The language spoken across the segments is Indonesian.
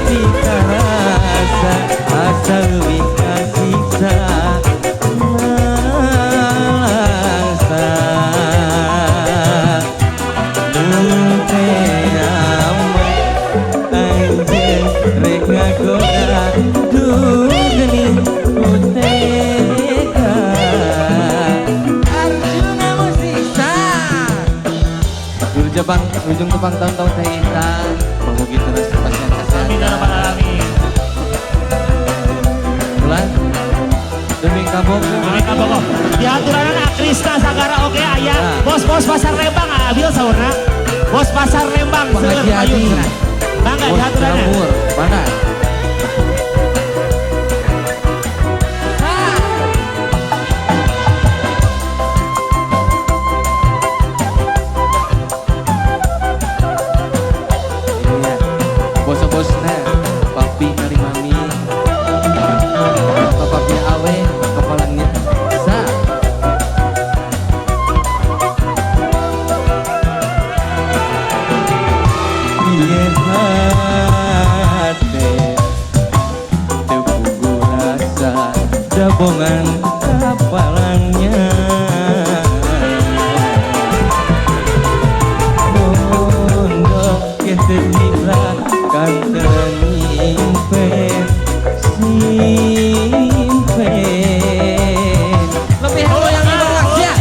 rasa asa leuwih kasiksa nalangsa nu teh aman anjeun rek ngagoda duh geuning ku tega Arjuna Musisa Jepang ujung tepang tahun-tahun teh intan pemugi terus pasien kesehatan amin ya rabbal alamin bulan demi kabogo diaturan Krista Sagara oke aya bos-bos pasar Lembang abil saurna bos pasar Lembang seueur payung bangga diaturan mana bosnya papi kali mami bapaknya awe kepalanya sa ieu hate teu pugu rasa dabongan kapalangnya bondo kete dila kanten nyimpen lebih halo yang bawah ya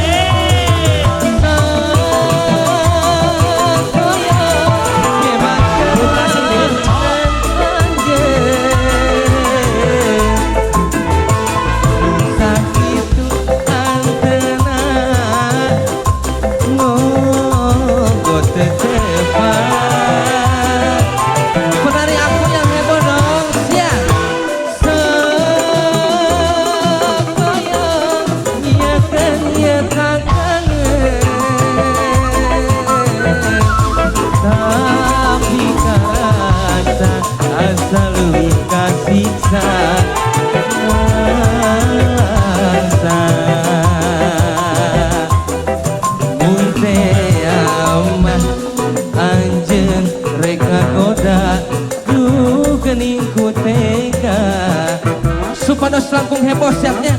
Supados langkung heboh siapnya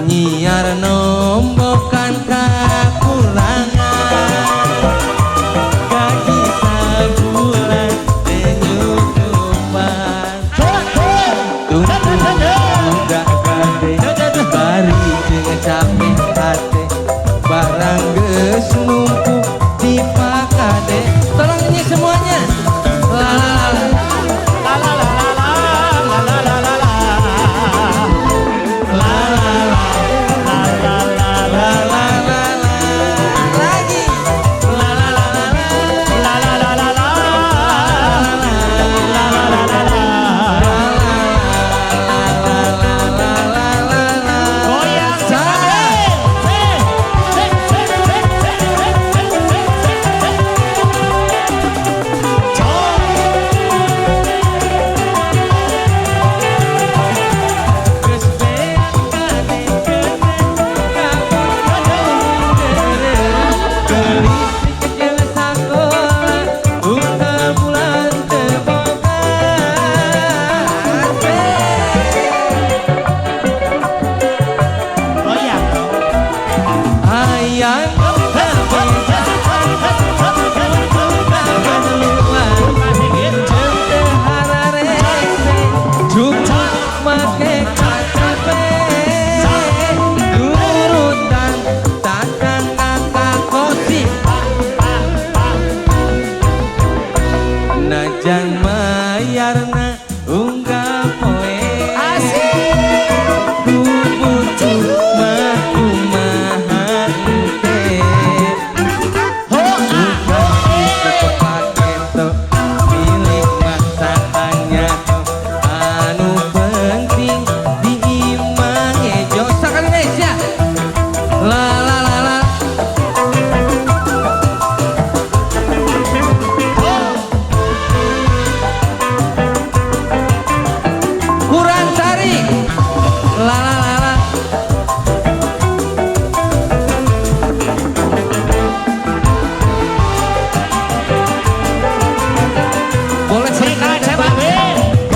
nyiar nombokan kakurangan gaji sabulan tenyukupan tunggu gade bari jeung capek hate barang geus numpuk di pakade tolong ini semuanya Najan mayarna unggah poe asik kubutuh mah kumaha teh ho paketo milik masakannya anu penting di imah ngejo sakan Indonesia la la la la boleh cerita coba be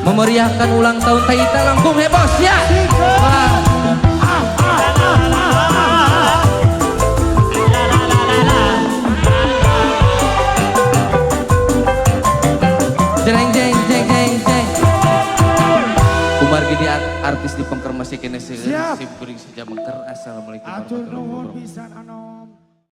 memeriahkan ulang tahun Taita Lampung heboh ya. Wah. Jeng jeng jeng jeng jeng. Umar gini artis di pengkermasi kene sih kuring sejam mengker. Assalamualaikum warahmatullahi wabarakatuh.